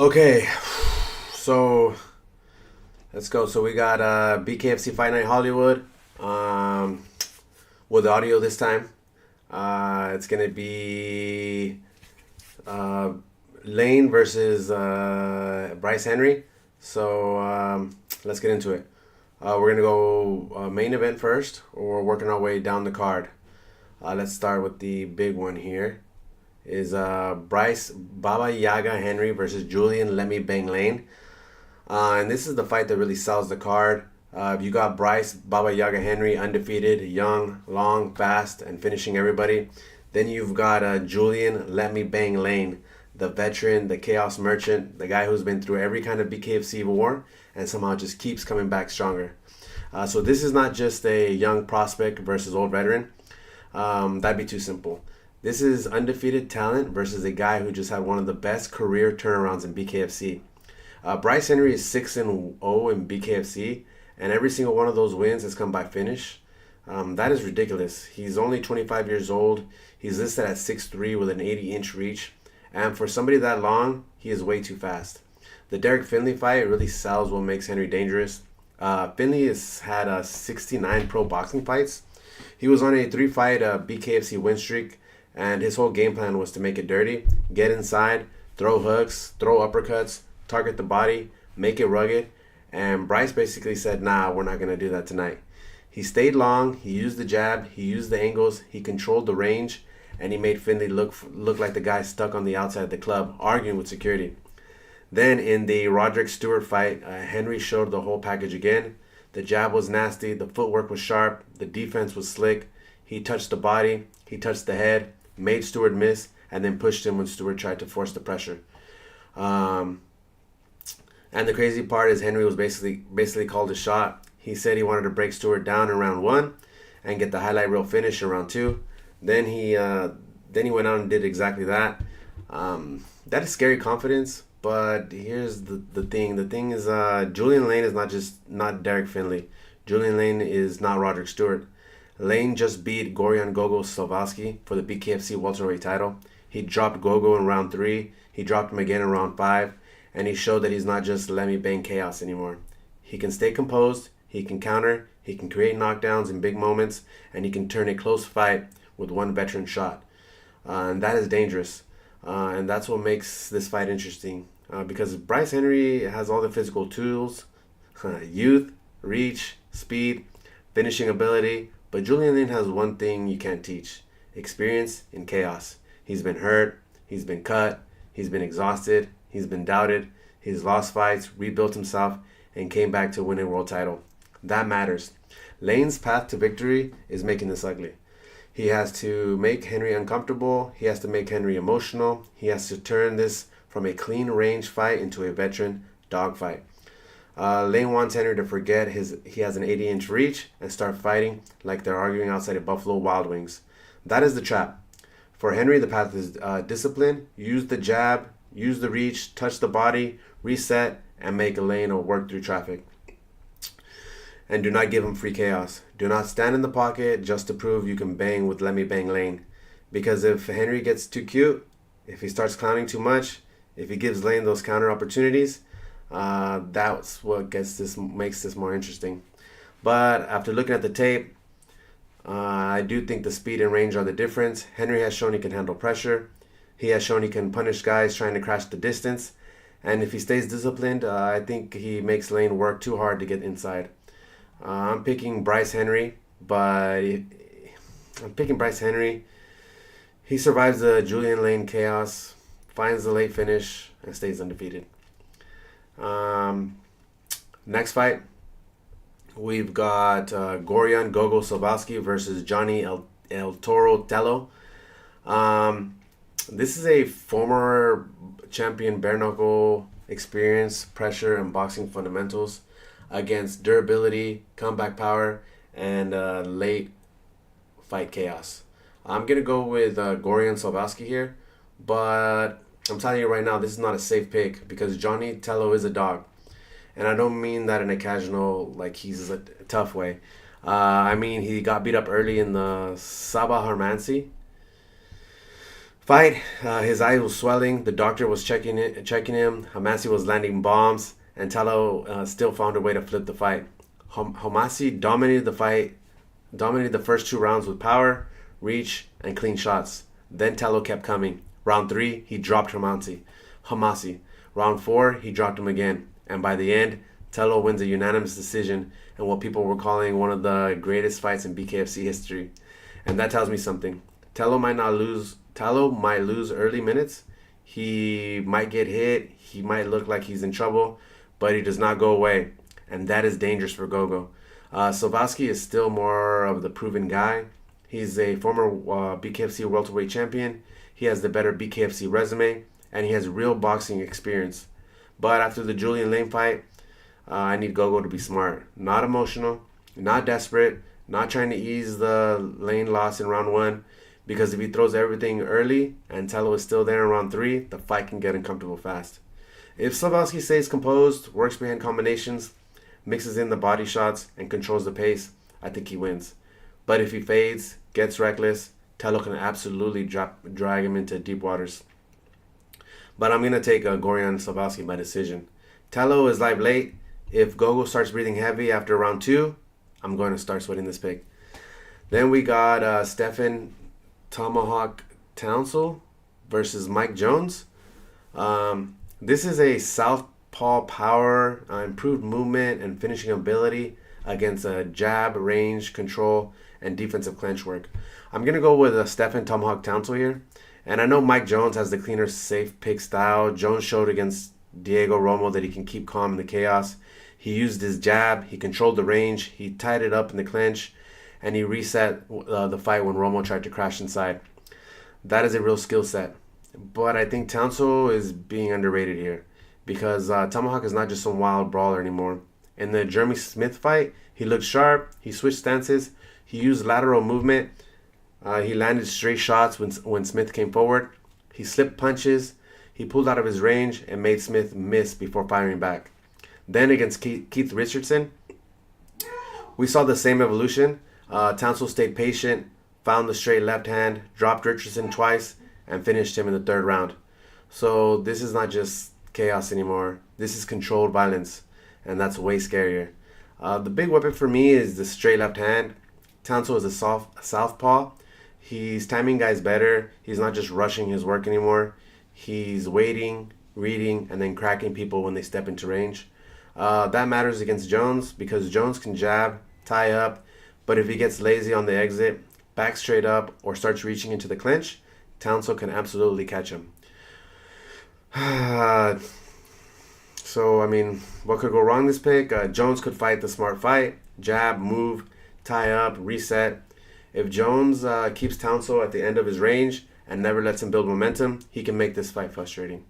Okay, so let's go. So we got BKFC Fight Night Hollywood with audio this time. It's gonna be uh, Lane versus Bryce Henry. So let's get into it. We're gonna go main event first, or we're working our way down the card. Let's start with the big one here. Is Bryce Baba Yaga Henry versus Julian Let Me Bang Lane. And this is the fight that really sells the card. You got Bryce Baba Yaga Henry, undefeated, young, long, fast, and finishing everybody. Then you've got Julian Let Me Bang Lane, the veteran, the chaos merchant, the guy who's been through every kind of BKFC war and somehow just keeps coming back stronger. So this is not just a young prospect versus old veteran. That'd be too simple. This is undefeated talent versus a guy who just had one of the best career turnarounds in BKFC. Bryce Henry is 6-0 in BKFC, and every single one of those wins has come by finish. That is ridiculous. He's only 25 years old. He's listed at 6'3" with an 80-inch reach, and for somebody that long, he is way too fast. The Derek Finley fight really sells what makes Henry dangerous. Finley has had 69 pro boxing fights. He was on a 3-fight BKFC win streak, and his whole game plan was to make it dirty, get inside, throw hooks, throw uppercuts, target the body, make it rugged. And Bryce basically said, nah, we're not going to do that tonight. He stayed long, he used the jab, he used the angles, he controlled the range, and he made Finley look like the guy stuck on the outside of the club, arguing with security. Then in the Roderick Stewart fight, Henry showed the whole package again. The jab was nasty, the footwork was sharp, the defense was slick. He touched the body, he touched the head, made Stewart miss, and then pushed him when Stewart tried to force the pressure. And the crazy part is Henry was basically called a shot. He said he wanted to break Stewart down in round 1 and get the highlight reel finish in round 2. Then he went out and did exactly that. That is scary confidence. But here's the thing. The thing is, Julian Lane is not Derek Finley. Julian Lane is not Roderick Stewart. Lane just beat Gorjan Slaveski for the BKFC welterweight title. He dropped Gogo in round 3. He dropped him again in round 5. And he showed that he's not just let me bang chaos anymore. He can stay composed. He can counter. He can create knockdowns in big moments. And he can turn a close fight with one veteran shot. And that is dangerous. And that's what makes this fight interesting. Because Bryce Henry has all the physical tools, youth, reach, speed, finishing ability. But Julian Lane has one thing you can't teach: experience in chaos. He's been hurt, he's been cut, he's been exhausted, he's been doubted, he's lost fights, rebuilt himself, and came back to win a world title. That matters. Lane's path to victory is making this ugly. He has to make Henry uncomfortable, he has to make Henry emotional, he has to turn this from a clean range fight into a veteran dogfight. Lane wants Henry to forget he has an 80-inch reach and start fighting like they're arguing outside of Buffalo Wild Wings. That is the trap. For Henry, the path is discipline. Use the jab, use the reach, touch the body, reset, and make a lane or work through traffic. And do not give him free chaos. Do not stand in the pocket just to prove you can bang with Let Me Bang Lane. Because if Henry gets too cute, if he starts clowning too much, if he gives Lane those counter opportunities, that's what makes this more interesting. But after looking at the tape, I do think the speed and range are the difference. Henry has shown he can handle pressure. He has shown he can punish guys trying to crash the distance. And if he stays disciplined, I think he makes Lane work too hard to get inside. I'm picking Bryce Henry, but I'm picking Bryce Henry. He survives the Julian Lane chaos, finds the late finish, and stays undefeated. Next fight, we've got Gorjan Gogo Slaveski versus Jonny El Toro Tello. This is a former champion bare knuckle experience, pressure, and boxing fundamentals against durability, comeback power, and late fight chaos. I'm going to go with Gorjan Slaveski here, but I'm telling you right now, this is not a safe pick because Johnny Tello is a dog. And I don't mean that in a casual, like he's a tough way. I mean, he got beat up early in the Sabah Harmansi Fight, his eye was swelling. The doctor was checking him. Homasi was landing bombs, and Tello still found a way to flip the fight. Homasi dominated the fight, dominated the first 2 rounds with power, reach, and clean shots. Then Tello kept coming. Round 3, he dropped Homasi. Round 4, he dropped him again. And by the end, Tello wins a unanimous decision in what people were calling one of the greatest fights in BKFC history. And that tells me something. Tello might lose early minutes. He might get hit. He might look like he's in trouble, but he does not go away. And that is dangerous for Gogo. Slaveski is still more of the proven guy. He's a former BKFC welterweight champion. He has the better BKFC resume, and he has real boxing experience. But after the Julian Lane fight, I need Gogo to be smart. Not emotional, not desperate, not trying to ease the Lane loss in round 1. Because if he throws everything early and Tello is still there in round 3, the fight can get uncomfortable fast. If Slaveski stays composed, works behind combinations, mixes in the body shots, and controls the pace, I think he wins. But if he fades, gets reckless, Tello can absolutely drag him into deep waters. But I'm going to take Gorjan Slaveski by decision. Tello is live late. If Gogo starts breathing heavy after round 2, I'm going to start sweating this pick. Then we got Stefan Tomahawk Townsel versus Mike Jones. This is a southpaw power, improved movement and finishing ability against a jab, range, control, and defensive clinch work. I'm going to go with Stefan Tomahawk Townsel here. And I know Mike Jones has the cleaner, safe pick style. Jones showed against Diego Romo that he can keep calm in the chaos. He used his jab. He controlled the range. He tied it up in the clinch. And he reset the fight when Romo tried to crash inside. That is a real skill set. But I think Townsel is being underrated here because Tomahawk is not just some wild brawler anymore. In the Jeremy Smith fight, he looked sharp. He switched stances. He used lateral movement. He landed straight shots when Smith came forward. He slipped punches. He pulled out of his range and made Smith miss before firing back. Then against Keith Richardson, we saw the same evolution. Townsel stayed patient, found the straight left hand, dropped Richardson twice, and finished him in the 3rd round. So this is not just chaos anymore. This is controlled violence, and that's way scarier. The big weapon for me is the straight left hand. Townsel is a southpaw. He's timing guys better. He's not just rushing his work anymore. He's waiting, reading, and then cracking people when they step into range. That matters against Jones because Jones can jab, tie up, but if he gets lazy on the exit, back straight up, or starts reaching into the clinch, Townsel can absolutely catch him. So, I mean, what could go wrong this pick? Jones could fight the smart fight, jab, move, tie up, reset. If Jones keeps Townsel at the end of his range and never lets him build momentum, he can make this fight frustrating.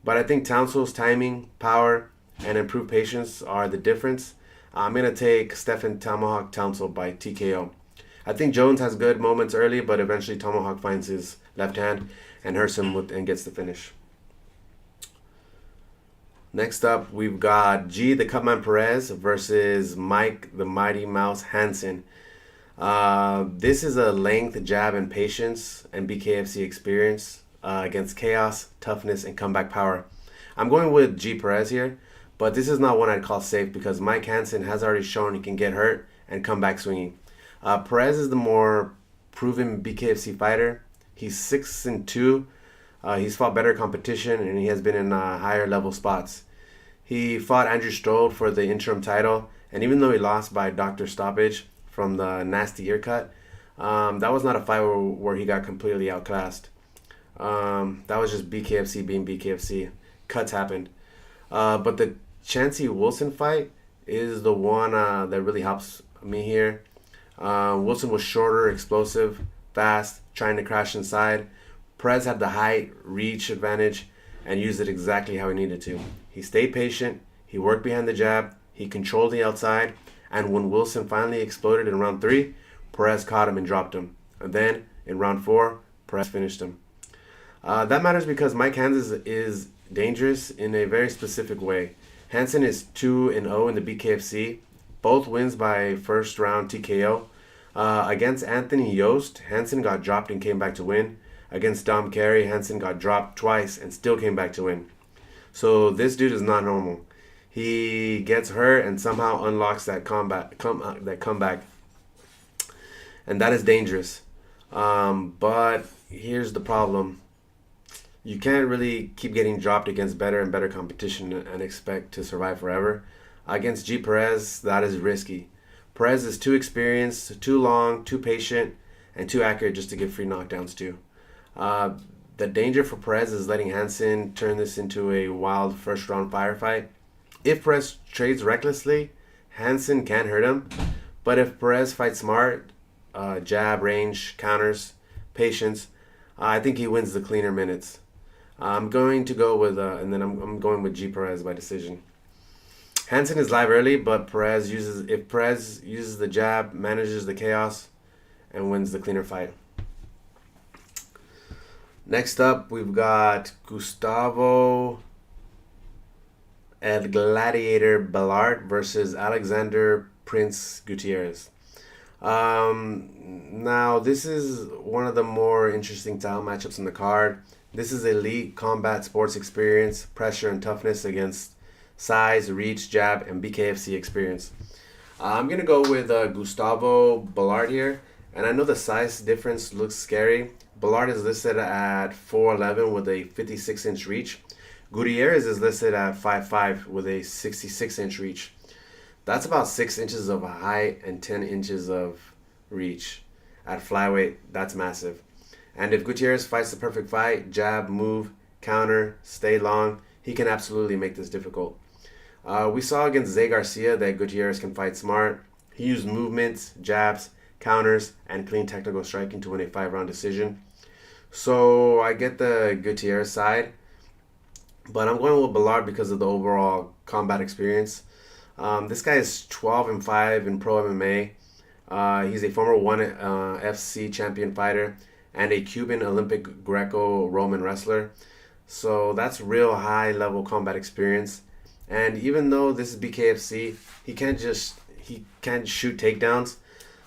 But I think Townsel's timing, power, and improved patience are the difference. I'm going to take Stefan Tomahawk Townsel by TKO. I think Jones has good moments early, but eventually Tomahawk finds his left hand and hurts him and gets the finish. Next up, we've got G, the Cutman Perez versus Mike, the Mighty Mouse Hansen. This is a length, jab, and patience and BKFC experience against chaos, toughness, and comeback power. I'm going with G Perez here. But this is not one I'd call safe because Mike Hansen has already shown he can get hurt and come back swinging. Perez is the more proven BKFC fighter. He's 6-2. He's fought better competition and he has been in higher level spots. He fought Andrew Strode for the interim title, and even though he lost by doctor stoppage from the nasty ear cut, that was not a fight where he got completely outclassed. That was just BKFC being BKFC. Cuts happened. But the Chancey Wilson fight is the one that really helps me here. Wilson was shorter, explosive, fast, trying to crash inside. Perez had the height, reach advantage, and used it exactly how he needed to. He stayed patient, he worked behind the jab, he controlled the outside, and when Wilson finally exploded in round 3, Perez caught him and dropped him. And then, in round 4, Perez finished him. That matters because Mike Hansen is dangerous in a very specific way. Hansen is 2-0 in the BKFC, both wins by first round TKO. Against Anthony Yost, Hansen got dropped and came back to win. Against Dom Carey, Hansen got dropped twice and still came back to win. So this dude is not normal. He gets hurt and somehow unlocks that comeback, and that is dangerous. But here's the problem: you can't really keep getting dropped against better and better competition and expect to survive forever. Against Perez, that is risky. Perez is too experienced, too long, too patient, and too accurate just to give free knockdowns to. The danger for Perez is letting Hansen turn this into a wild first round firefight. If Perez trades recklessly, Hansen can hurt him. But if Perez fights smart, jab, range, counters, patience, I think he wins the cleaner minutes. I'm going to go with, and then I'm going with Perez by decision. Hansen is live early, but Perez uses the jab, manages the chaos, and wins the cleaner fight. Next up, we've got Gustavo El Gladiator Balart versus Alexander Prince Gutierrez. Now, this is one of the more interesting style matchups in the card. This is elite combat sports experience, pressure and toughness against size, reach, jab, and BKFC experience. I'm going to go with Gustavo Balart here. And I know the size difference looks scary. Balart is listed at 4'11 with a 56-inch reach. Gutierrez is listed at 5'5 with a 66-inch reach. That's about 6 inches of height and 10 inches of reach. At flyweight, that's massive. And if Gutierrez fights the perfect fight, jab, move, counter, stay long, he can absolutely make this difficult. We saw against Zay Garcia that Gutierrez can fight smart. He used movements, jabs, counters, and clean technical striking to win a 5-round decision. So I get the Gutierrez side, but I'm going with Balart because of the overall combat experience. This guy is 12-5 in pro MMA. He's a former ONE FC champion fighter and a Cuban Olympic Greco-Roman wrestler. So that's real high-level combat experience. And even though this is BKFC, he can't shoot takedowns.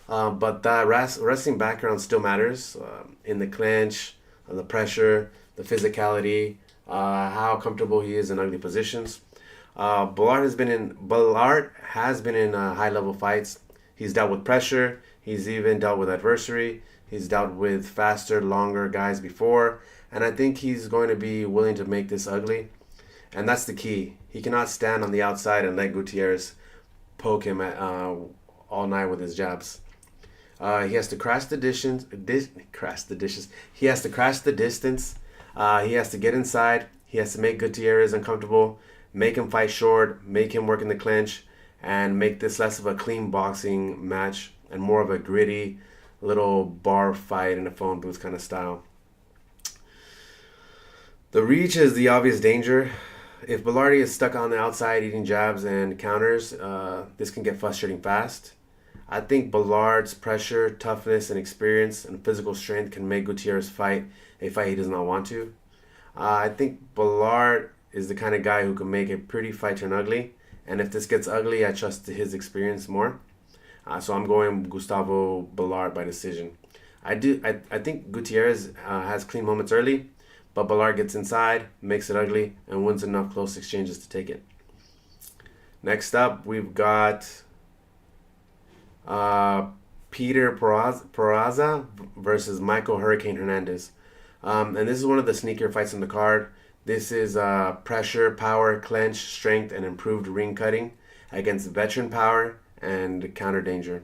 But that wrestling background still matters in the clinch, the pressure, the physicality, how comfortable he is in ugly positions. Balart has been in high-level fights. He's dealt with pressure. He's even dealt with adversity. He's dealt with faster, longer guys before. And I think he's going to be willing to make this ugly. And that's the key. He cannot stand on the outside and let Gutierrez poke him all night with his jabs. He has to crash the distance. He has to crash the distance. He has to get inside. He has to make Gutierrez uncomfortable, make him fight short, make him work in the clinch, and make this less of a clean boxing match and more of a gritty little bar fight in a phone booth kind of style. The reach is the obvious danger. If Balart is stuck on the outside eating jabs and counters, this can get frustrating fast. I think Ballart's pressure, toughness, and experience and physical strength can make Gutierrez fight a fight he does not want to. I think Balart is the kind of guy who can make a pretty fight turn ugly. And if this gets ugly, I trust his experience more. So I'm going Gustavo Balart by decision. I think Gutierrez has clean moments early, but Balart gets inside, makes it ugly, and wins enough close exchanges to take it. Next up, we've got Peter Peraza versus Michael Hurricane Hernandez. And this is one of the sneakier fights on the card. This is pressure, power, clinch, strength, and improved ring cutting against veteran power and counter danger.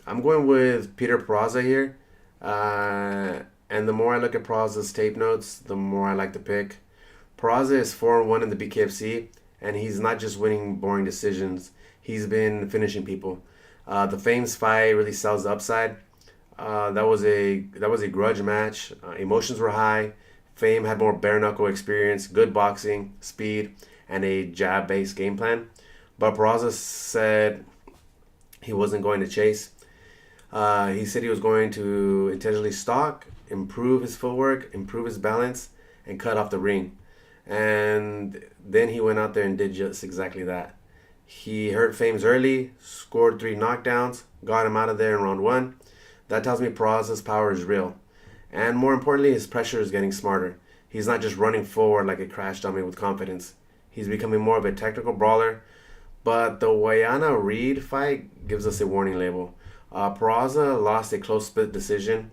I'm going with Peter Peraza here. And the more I look at Peraza's tape notes, the more I like the pick. Peraza is 4-1 in the BKFC, and he's not just winning boring decisions. He's been finishing people. The Fame's fight really sells the upside. That was a grudge match. Emotions were high. Fame had more bare knuckle experience, good boxing, speed, and a jab based game plan. But Peraza said he wasn't going to chase. He said he was going to intentionally stalk, improve his footwork, improve his balance, and cut off the ring. And then he went out there and did just exactly that. He hurt Fames early, scored 3 knockdowns, got him out of there in round 1. That tells me Peraza's power is real. And more importantly, his pressure is getting smarter. He's not just running forward like a crash dummy with confidence. He's becoming more of a technical brawler. But the Wayana Reed fight gives us a warning label. Peraza lost a close split decision.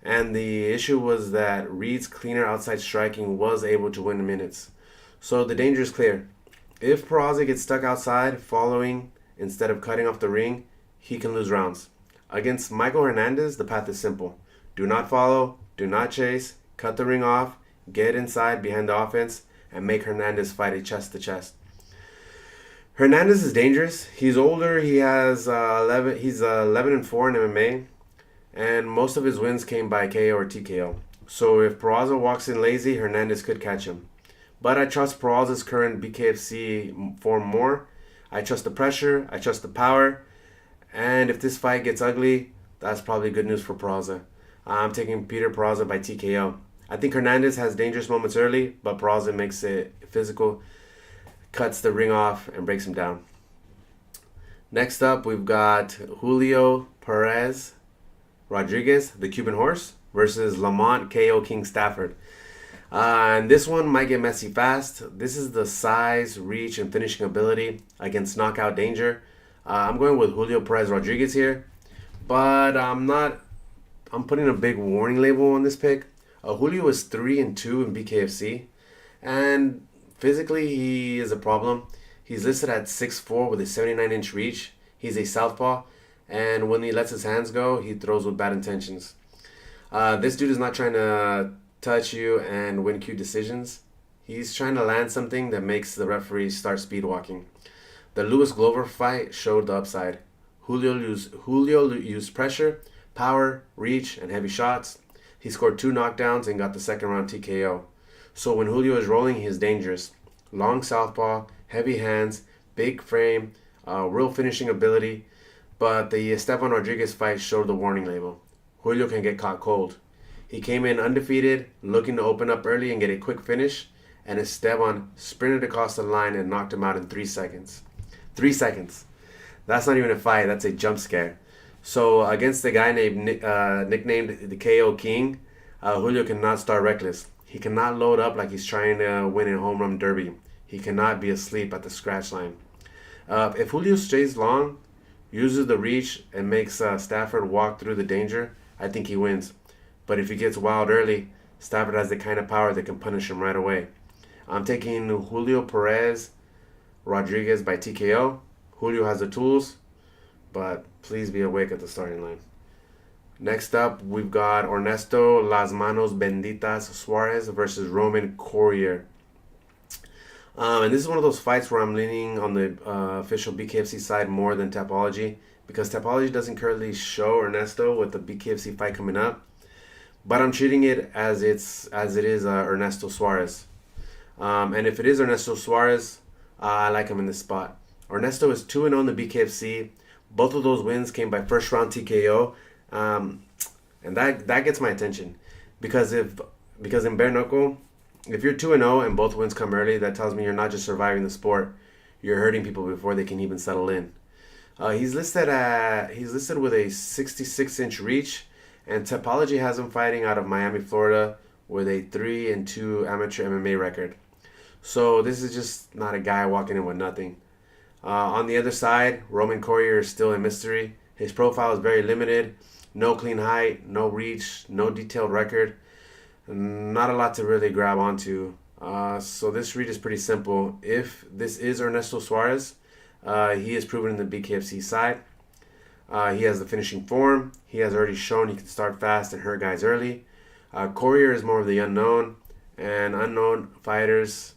And the issue was that Reed's cleaner outside striking was able to win minutes. So the danger is clear. If Peraza gets stuck outside, following instead of cutting off the ring, he can lose rounds. Against Michael Hernandez, the path is simple. Do not follow, do not chase, cut the ring off, get inside behind the offense, and make Hernandez fight a chest-to-chest. Hernandez is dangerous. He's older. He has 11. He's 11-4 in MMA, and most of his wins came by KO or TKO. So if Peraza walks in lazy, Hernandez could catch him. But I trust Peraza's current BKFC form more. I trust the pressure. I trust the power. And if this fight gets ugly, that's probably good news for Peraza. I'm taking Peter Peraza by TKO. I think Hernandez has dangerous moments early, but Peraza makes it physical, cuts the ring off, and breaks him down. Next up, we've got Julio Perez Rodriguez, the Cuban Horse, versus Lamont KO King Stafford. And this one might get messy fast. This is the size, reach, and finishing ability against knockout danger. I'm going with Julio Perez Rodriguez here, but I'm putting a big warning label on this pick. Julio is 3-2 in BKFC, and physically he is a problem. He's listed at 6'4" with a 79-inch reach. He's a southpaw, and when he lets his hands go, he throws with bad intentions. This dude is not trying to touch you and win cute decisions. He's trying to land something that makes the referee start speed walking. The Lewis Glover fight showed the upside. Julio used pressure, power, reach, and heavy shots. He scored 2 knockdowns and got the second round TKO. So when Julio is rolling, he is dangerous. Long southpaw, heavy hands, big frame, real finishing ability. But the Esteban Rodriguez fight showed the warning label. Julio can get caught cold. He came in undefeated, looking to open up early and get a quick finish, and Esteban sprinted across the line and knocked him out in 3 seconds. 3 seconds. That's not even a fight, that's a jump scare. So against the guy nicknamed the KO King, Julio cannot start reckless. He cannot load up like he's trying to win a home run derby. He cannot be asleep at the scratch line. If Julio stays long, uses the reach, and makes Stafford walk through the danger, I think he wins. But if he gets wild early, Stafford has the kind of power that can punish him right away. I'm taking Julio Perez Rodriguez by TKO. Julio has the tools, but please be awake at the starting line. Next up, we've got Ernesto Las Manos Benditas Suarez versus Romain Courier. And this is one of those fights where I'm leaning on the official BKFC side more than Tapology, because Tapology doesn't currently show Ernesto with the BKFC fight coming up. But I'm treating it as it is Ernesto Suarez. And if it is Ernesto Suarez, I like him in this spot. Ernesto is 2-0 in the BKFC. Both of those wins came by first round TKO. And that gets my attention. Because in bare knuckle, if you're 2-0 and both wins come early, that tells me you're not just surviving the sport, you're hurting people before they can even settle in. He's listed with a 66-inch reach, and Tapology has him fighting out of Miami, Florida, with a 3-2 amateur MMA record. So this is just not a guy walking in with nothing. On the other side, Romain Courier is still a mystery. His profile is very limited. No clean height, no reach, no detailed record. Not a lot to really grab onto. So this read is pretty simple. If this is Ernesto Suarez, he is proven in the BKFC side. He has the finishing form. He has already shown he can start fast and hurt guys early. Courier is more of the unknown, and unknown fighters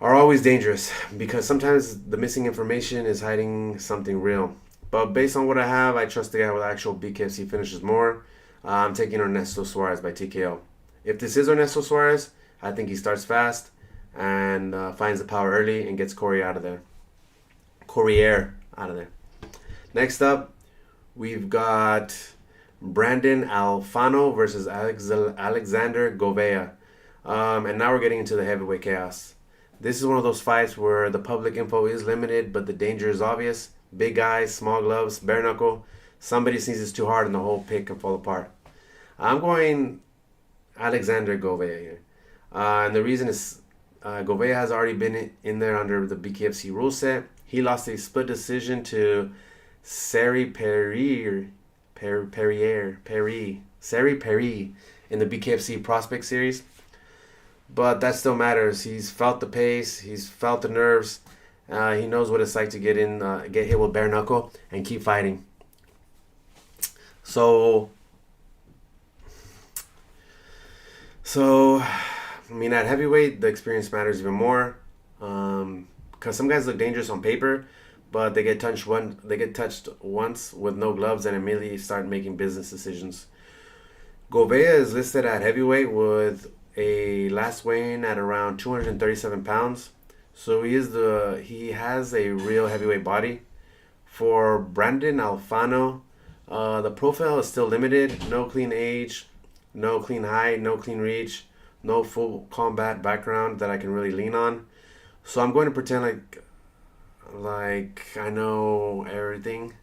are always dangerous because sometimes the missing information is hiding something real. But based on what I have, I trust the guy with actual BKFC finishes more. I'm taking Ernesto Suarez by TKO. If this is Ernesto Suarez, I think he starts fast and finds the power early and gets Courier out of there. Next up, we've got Brandon Alfano versus Alexander Govea. And now we're getting into the heavyweight chaos. This is one of those fights where the public info is limited, but the danger is obvious. Big guys, small gloves, bare knuckle. Somebody sneezes too hard and the whole pick can fall apart. I'm going Alexander Govea here. And the reason is Govea has already been in there under the BKFC rule set. He lost a split decision to Seri Perrier in the BKFC Prospect Series. But that still matters. He's felt the pace. He's felt the nerves. He knows what it's like to get hit with bare knuckle and keep fighting. So I mean, at heavyweight, the experience matters even more. Because some guys look dangerous on paper, but they get touched once with no gloves and immediately start making business decisions. Govea is listed at heavyweight with a last weigh-in at around 237 pounds. So he has a real heavyweight body. For Brandon Alfano, the profile is still limited. No clean age, no clean height, no clean reach, no full combat background that I can really lean on. So I'm going to pretend like I know everything.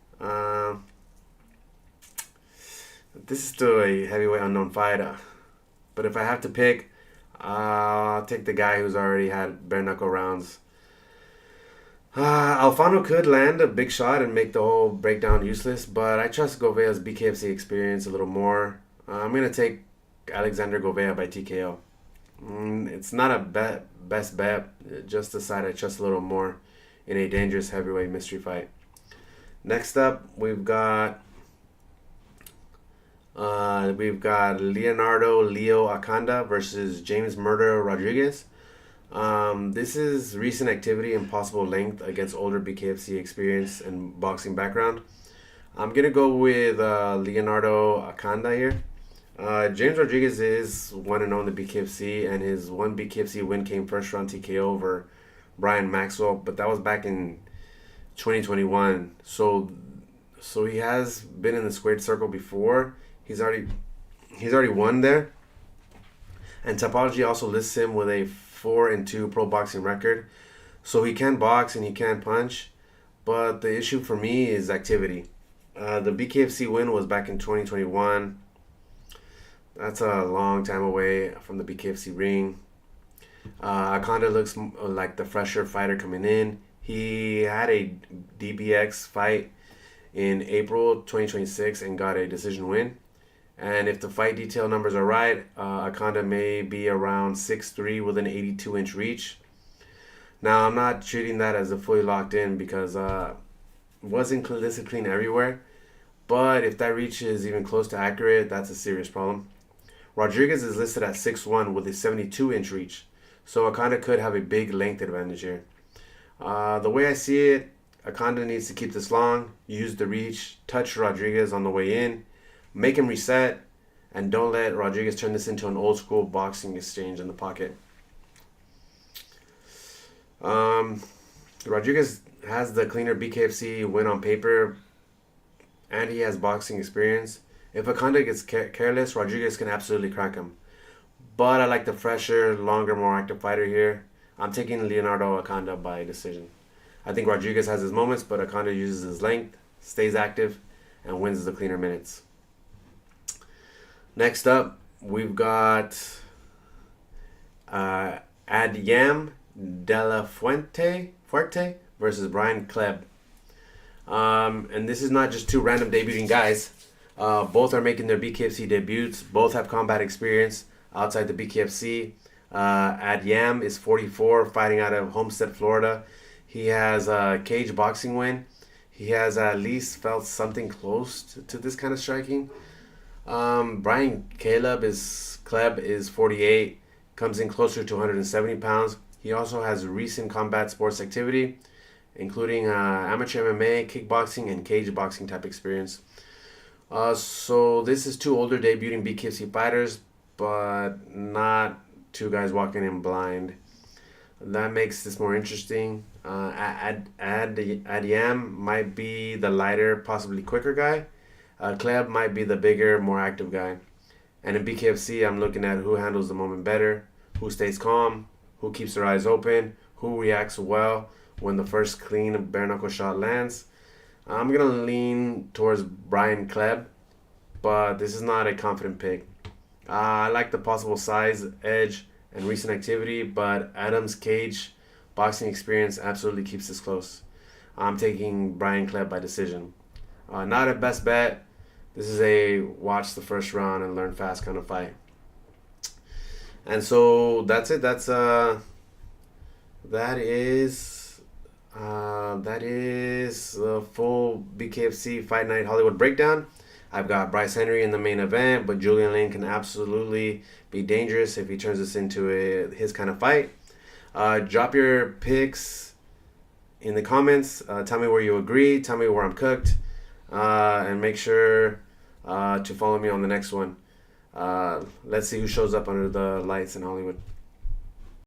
This is still a heavyweight unknown fighter. But if I have to pick, I'll take the guy who's already had bare knuckle rounds. Alfano could land a big shot and make the whole breakdown useless, but I trust Govea's BKFC experience a little more. I'm going to take Alexander Govea by TKO. It's not a best bet, just a side I trust a little more in a dangerous heavyweight mystery fight. Next up, we've got Leonardo Leo Acanda versus James Murder Rodriguez. This is recent activity and possible length against older BKFC experience and boxing background. I'm going to go with Leonardo Acanda here. James Rodriguez is 1-0 in the BKFC, and his one BKFC win came first round TKO over Brian Maxwell, but that was back in 2021. So he has been in the squared circle before. He's already won there. And Topology also lists him with a 4-2 pro boxing record. So he can box and he can punch. But the issue for me is activity. The BKFC win was back in 2021. That's a long time away from the BKFC ring. Acanda looks like the fresher fighter coming in. He had a DBX fight in April 2026 and got a decision win. And if the fight detail numbers are right, Acanda may be around 6'3" with an 82-inch reach. Now, I'm not treating that as a fully locked in because wasn't listed clean everywhere. But if that reach is even close to accurate, that's a serious problem. Rodriguez is listed at 6'1" with a 72-inch reach. So Acanda could have a big length advantage here. The way I see it, Acanda needs to keep this long, use the reach, touch Rodriguez on the way in, make him reset, and don't let Rodriguez turn this into an old school boxing exchange in the pocket. Rodriguez has the cleaner BKFC win on paper, and he has boxing experience. If Acanda gets careless, Rodriguez can absolutely crack him. But I like the fresher, longer, more active fighter here. I'm taking Leonardo Acanda by decision. I think Rodriguez has his moments, but Acanda uses his length, stays active, and wins the cleaner minutes. Next up, we've got Adyam Devillafuerte versus Brian Kleb. And this is not just two random debuting guys. Both are making their BKFC debuts. Both have combat experience outside the BKFC. Adyam is 44, fighting out of Homestead, Florida. He has a cage boxing win. He has at least felt something close to this kind of striking. Brian Kleb is 48, comes in closer to 170 pounds. He also has recent combat sports activity, including amateur MMA, kickboxing, and cage boxing type experience. So this is two older debuting BKFC fighters, but not two guys walking in blind. That makes this more interesting. Adyam might be the lighter, possibly quicker guy. Kleb might be the bigger, more active guy. And in BKFC, I'm looking at who handles the moment better, who stays calm, who keeps their eyes open, who reacts well when the first clean bare knuckle shot lands. I'm going to lean towards Brian Kleb. but this is not a confident pick. I like the possible size, edge, and recent activity, but Adyam's cage boxing experience absolutely keeps this close. I'm taking Brian Kleb by decision. Not a best bet. This is a watch the first round and learn fast kind of fight. And so that's it. That is the full BKFC Fight Night Hollywood breakdown. I've got Bryce Henry in the main event, but Julian Lane can absolutely be dangerous if he turns this into his kind of fight. Drop your picks in the comments. Tell me where you agree. Tell me where I'm cooked. And make sure to follow me on the next one. Let's see who shows up under the lights in Hollywood.